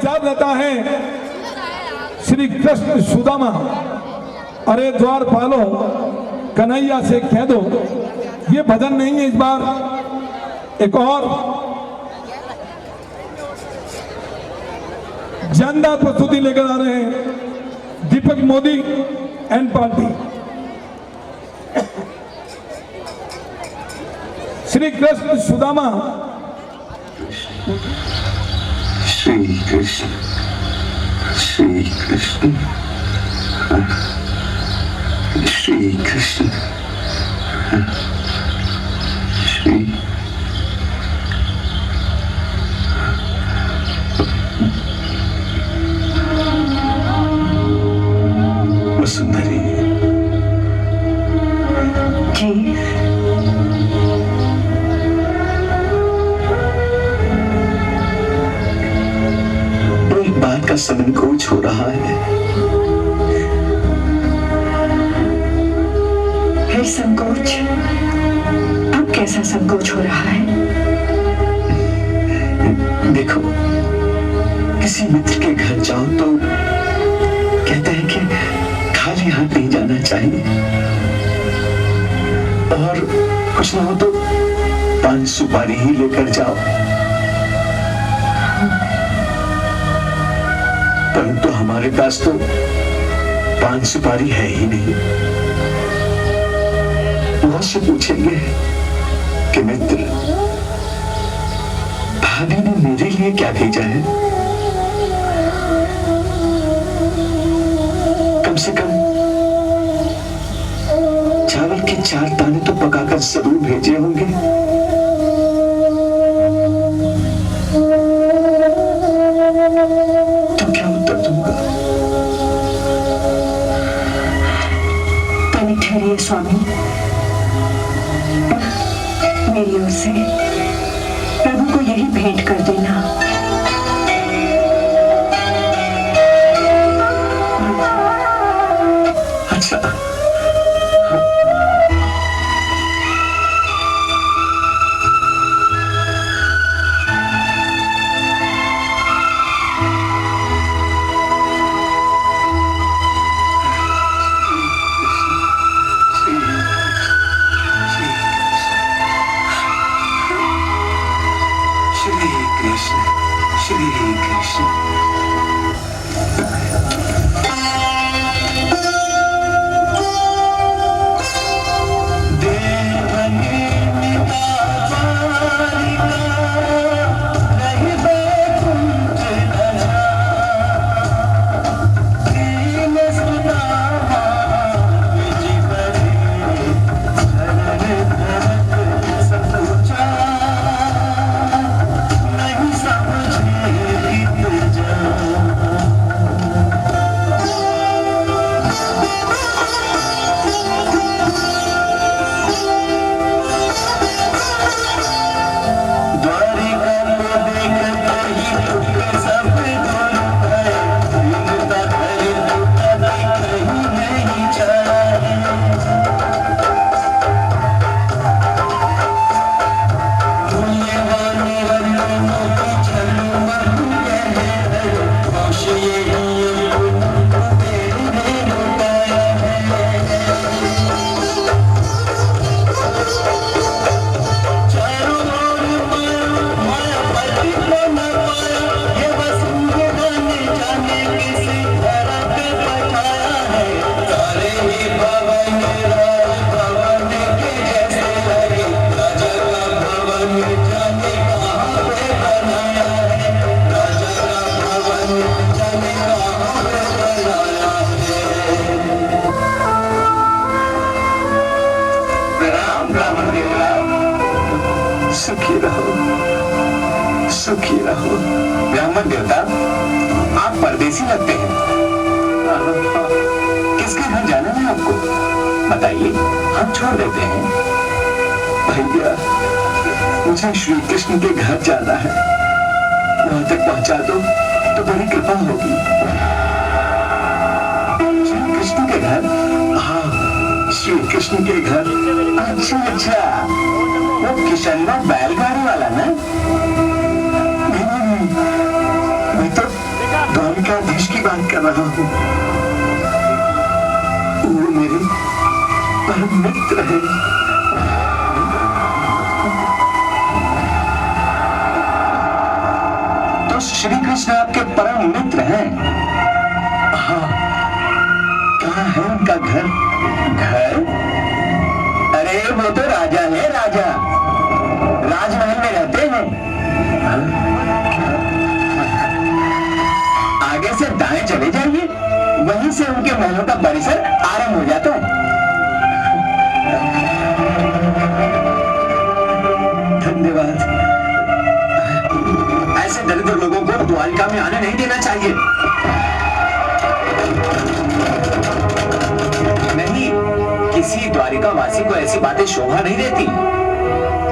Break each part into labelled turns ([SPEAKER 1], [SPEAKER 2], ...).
[SPEAKER 1] याद रहता है श्री कृष्ण सुदामा, अरे द्वार पालो कन्हैया से कह दो। ये भजन नहीं है, इस बार एक और जानदार प्रस्तुति लेकर आ रहे हैं दीपक मोदी एंड पार्टी। श्री कृष्ण सुदामा।
[SPEAKER 2] श्री कृष्ण श्री कृष्ण श्री कृष्ण श्री वसुंधरी
[SPEAKER 3] जी।
[SPEAKER 2] एक बात का संकोच हो रहा है।
[SPEAKER 3] फिर संकोच? अब कैसा संकोच हो रहा है?
[SPEAKER 2] देखो, किसी मित्र के घर जाओ तो कहते हैं कि खाली हाथ नहीं जाना चाहिए, और कुछ ना हो तो 5 सुपारी ही लेकर जाओ। परंतु हमारे पास तो 5 सुपारी है ही नहीं। बहुत से पूछेंगे कि मित्र, भाभी ने मेरे लिए क्या भेजा है? कम से कम चावल के 4 दाने तो पकाकर जरूर भेजे होंगे। तो क्या उत्तर दूंगा?
[SPEAKER 3] तनिक ठहरिए स्वामी, मेरी ओर से प्रभु को यही भेंट कर देना।
[SPEAKER 2] अच्छा, श्री कृष्ण। सुखी रहो, सुखी रहो। ब्राह्मण देवता, आप परदेसी लगते हैं। किसके घर जाना है आपको? बताइए, हम छोड़ देते हैं। भैया, मुझे श्री कृष्ण के घर जाना है। वहां तक पहुंचा दो तो बड़ी कृपा होगी। श्री कृष्ण के घर? हाँ, श्री कृष्ण के घर। अच्छा अच्छा, वो किशन बैलगाड़ी वाला ना? नहीं, तो द्वारकाधीश की बात कर रहा हूं। वो मेरे परम मित्र है। तो श्री कृष्ण आपके परम मित्र हैं? हाँ। कहाँ है उनका घर? घर? अरे वो तो राजा है, राजा। राजमहल में रहते हैं। आगे से दाएं चले जाइए, वहीं से उनके महलों का परिसर आरंभ हो जाता है। धन्यवाद। ऐसे दरिद्र लोगों को द्वारिका में आने नहीं देना चाहिए। नहीं, किसी द्वारिका वासी को ऐसी बातें शोभा नहीं देती।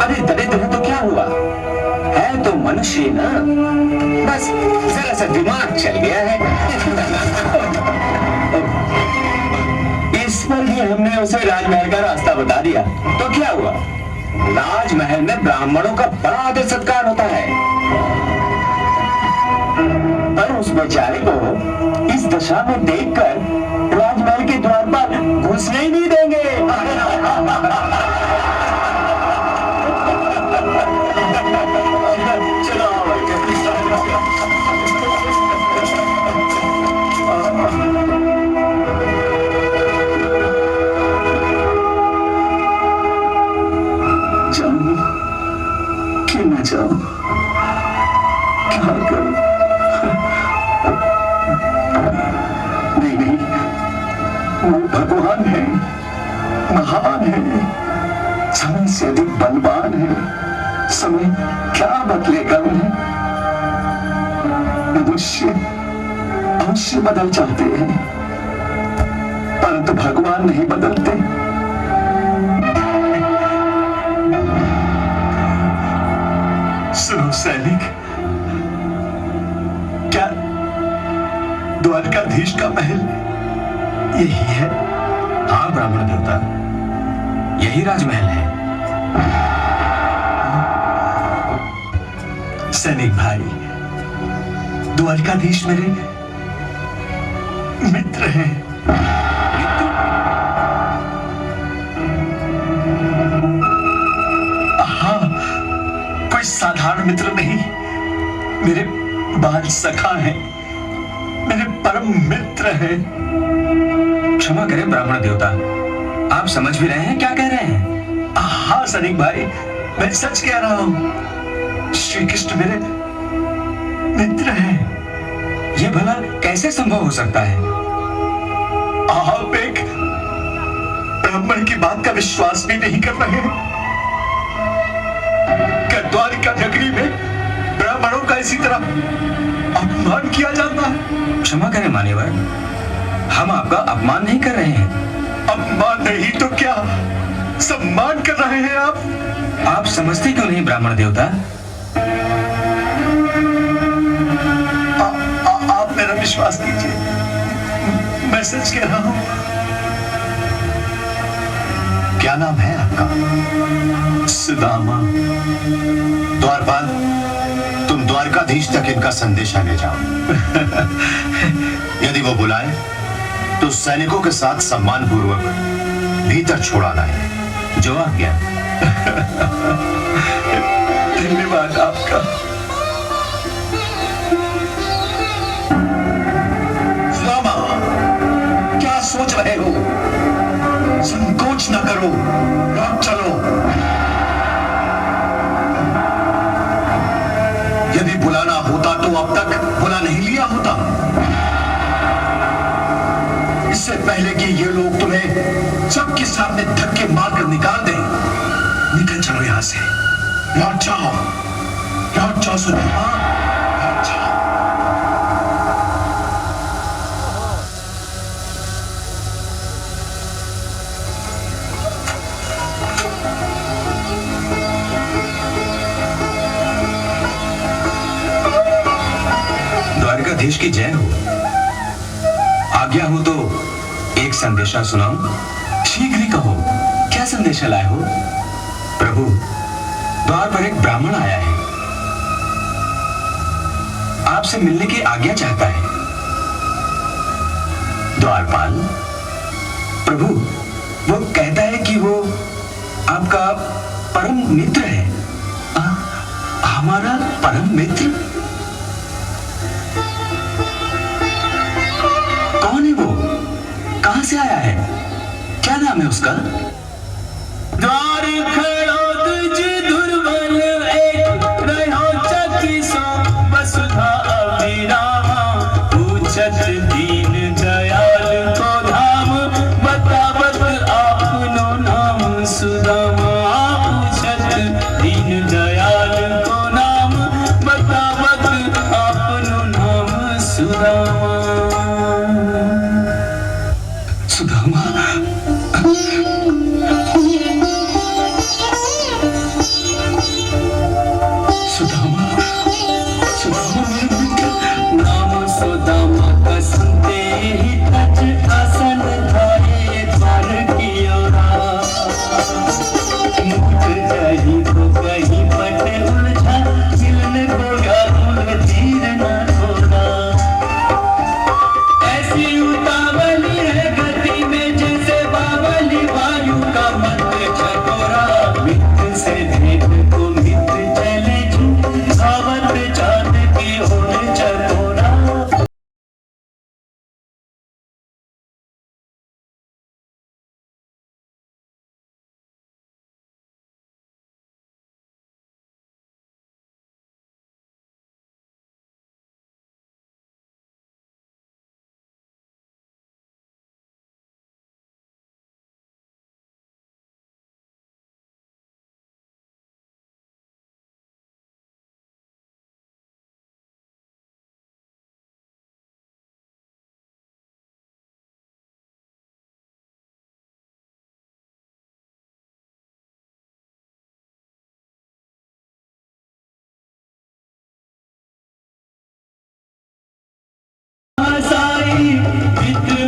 [SPEAKER 2] अरे दरिद्र तो क्या हुआ, है तो मनुष्य ना, बस जरा सा दिमाग चल गया है। इस पर ही हमने उसे राजमहल का रास्ता बता दिया, तो क्या हुआ? राजमहल में ब्राह्मणों का बड़ा आदर सत्कार होता है, पर उस बेचारे को इस दशा में देखकर राजमहल के द्वार पर घुसने ही नहीं देंगे। जाऊं कि न जाऊं, क्या करूं? नहीं नहीं, वो भगवान है, महान है, समय से अधिक बलवान है। समय क्या बदलेगा उन्हें? मनुष्य अवश्य बदल जाते हैं, परंतु भगवान नहीं बदलते। सुनो सैनिक, क्या द्वारकाधीश का महल यही है?
[SPEAKER 4] हाँ ब्राह्मण देवता, यही राजमहल है।
[SPEAKER 2] सैनिक भाई, द्वारकाधीश मेरे मित्र हैं। हाँ, कोई साधारण मित्र नहीं, मेरे बाल सखा हैं, मेरे परम मित्र हैं।
[SPEAKER 4] क्षमा करें ब्राह्मण देवता, आप समझ भी रहे हैं क्या कह रहे हैं?
[SPEAKER 2] हाँ सैनिक भाई, मैं सच कह रहा हूं। श्री कृष्ण मेरे मित्र हैं।
[SPEAKER 4] ये भला कैसे संभव हो सकता है?
[SPEAKER 2] आप एक ब्राह्मण की बात का विश्वास भी नहीं कर रहे हैं? क्या द्वारिका नगरी में ब्राह्मणों का इसी तरह अपमान किया जाता है?
[SPEAKER 4] क्षमा करें मान्यवर, हम आपका अपमान नहीं कर रहे हैं।
[SPEAKER 2] अपमान नहीं तो क्या सम्मान कर रहे हैं आप?
[SPEAKER 4] आप समझते क्यों नहीं ब्राह्मण देवता?
[SPEAKER 2] आप मेरा विश्वास कीजिए, मैं सच कह रहा हूं। क्या नाम है आपका? सुदामा।
[SPEAKER 5] द्वारपाल, तुम द्वारकाधीश तक इनका संदेशा ले जाओ। यदि वो बुलाए तो सैनिकों के साथ सम्मान पूर्वक भीतर छोड़ाना है।
[SPEAKER 4] जो आज्ञा।
[SPEAKER 2] धन्यवाद आपका। सुदामा, क्या सोच रहे हो? संकोच न करो, लौट चलो।
[SPEAKER 5] यदि बुलाना होता तो अब तक बुला नहीं लिया होता। इससे पहले कि ये लोग तुम्हें सबके सामने धक्के मारकर निकाल दें, निकल चलो यहां से। लौट जाओ, लौट जाओ सुदामा, लौट जाओ।
[SPEAKER 4] द्वारकाधीश की जय हो। आज्ञा हो तो एक संदेशा सुनाऊं? शीघ्र ही कहो, क्या संदेशा लाए हो? प्रभु, द्वार पर एक ब्राह्मण आया है, आपसे मिलने की आज्ञा चाहता है। द्वारपाल, प्रभु वो कहता है कि वो आपका परम मित्र है। हमारा परम मित्र? कौन है वो? कहां से आया है? क्या नाम है उसका? द्वार खड़ो तुझ दुर्बल एक रहो चकी सो वसुधा अविरामा पूछत दीन दयाल को धाम बतावत आपनो नाम सुदामा पूछत दीन दयाल को नाम बतावत आपनो नाम सुदामा। सुदामा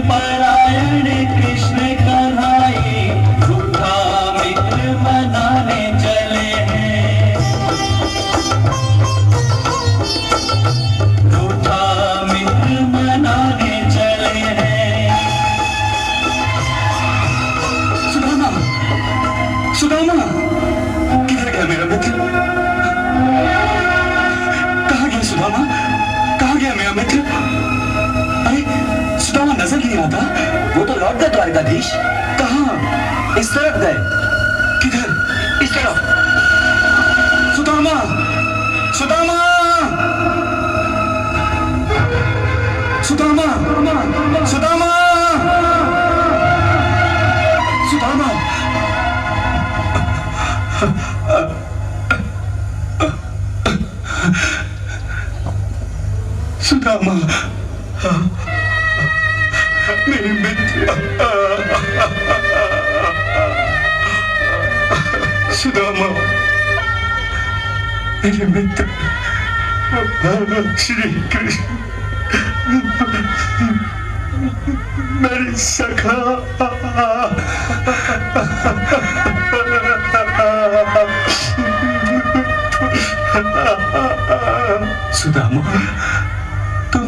[SPEAKER 4] परायण कृष्ण कन्हाई झूठा मित्र बनाने चले हैं, झूठा मित्र बनाने चले हैं। सुदामा, सुदामा, किधर गया मेरा मित्र? कहाँ गया सुदामा? कहाँ गया मेरा मित्र? सुदामा नजर नहीं आता। वो तो लौट गए द्वारकाधीश। कहाँ? इस तरफ गए। किधर? इस तरफ। सुदामा, सुदामा, सुदामा, सुदामा, सुदामा। सुदामा, मेरे मित्र। सुदामा, मेरे मित्र श्री कृष्ण, मेरे सखा। सुदामा, तुम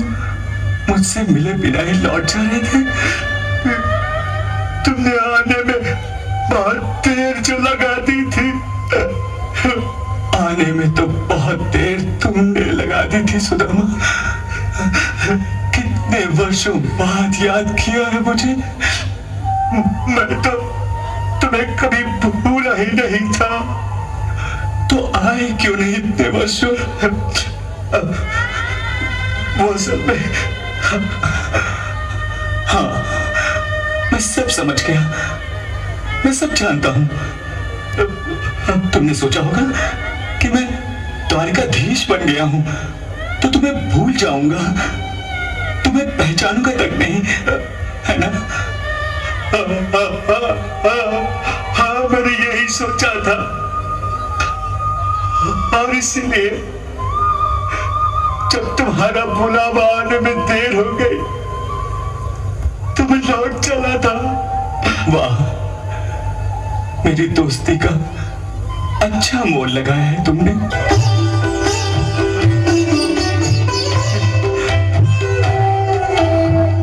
[SPEAKER 4] मुझसे मिले बिना ही लौट जा रहे थे। तुमने आने में बहुत देर जो लगा दी थी। आने में तो बहुत देर तुमने लगा दी थी सुदामा। कितने वर्षों बाद याद किया है मुझे। मैं तो तुम्हें कभी भूला ही नहीं था। तो आए क्यों नहीं इतने वर्षों? वो सब में हाँ, मैं सब समझ गया, मैं सब जानता हूं। तुमने सोचा होगा कि मैं द्वारकाधीश बन गया हूं तो तुम्हें भूल जाऊंगा, तुम्हें पहचानूंगा तक नहीं, है ना? हाँ, मैंने यही सोचा था और इसीलिए जब तुम्हारा बुलावा आने में देर हो गई तो मैं लौट चला था। वाह, मेरी दोस्ती का अच्छा मोल लगाया है तुमने।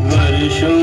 [SPEAKER 4] वर्षों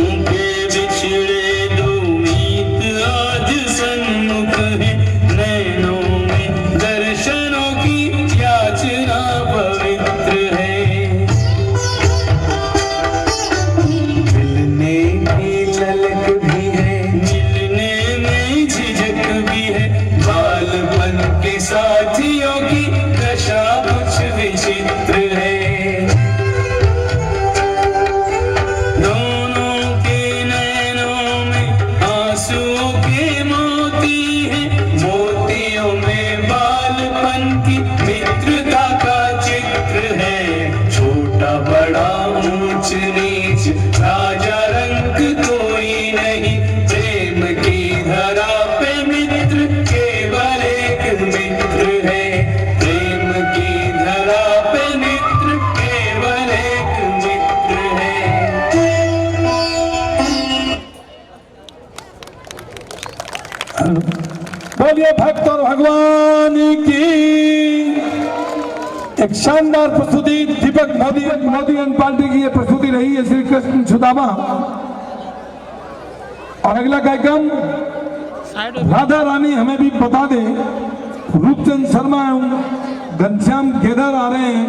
[SPEAKER 4] ऊंच नीच राजा रंग कोई नहीं, प्रेम की धरा पे मित्र केवल एक मित्र है, प्रेम की धरा पे मित्र केवल एक मित्र है।
[SPEAKER 1] बोलिए भक्त और भगवान की। एक शानदार प्रस्तुति दीपक मोदी एंड पार्टी की ये प्रस्तुति रही है, श्री कृष्ण सुदामा। और अगला कार्यक्रम राधा रानी हमें भी बता दे। रूपचंद शर्मा एवं घनश्याम केदार आ रहे हैं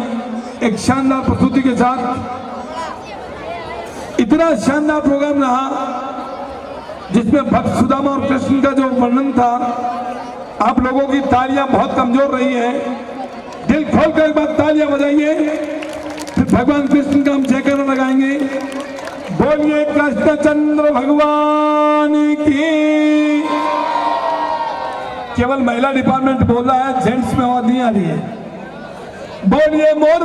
[SPEAKER 1] एक शानदार प्रस्तुति के साथ। इतना शानदार प्रोग्राम रहा जिसमें भक्त सुदामा और कृष्ण का जो वर्णन था। आप लोगों की तालियां बहुत कमजोर रही है, दिल खोल कर एक बार तालियां बजाइए, फिर भगवान कृष्ण का हम जयकारा लगाएंगे। बोलिए कृष्णचंद्र भगवान की। केवल महिला डिपार्टमेंट बोल रहा है, जेंट्स में आवाज नहीं आ रही है। बोलिए मोर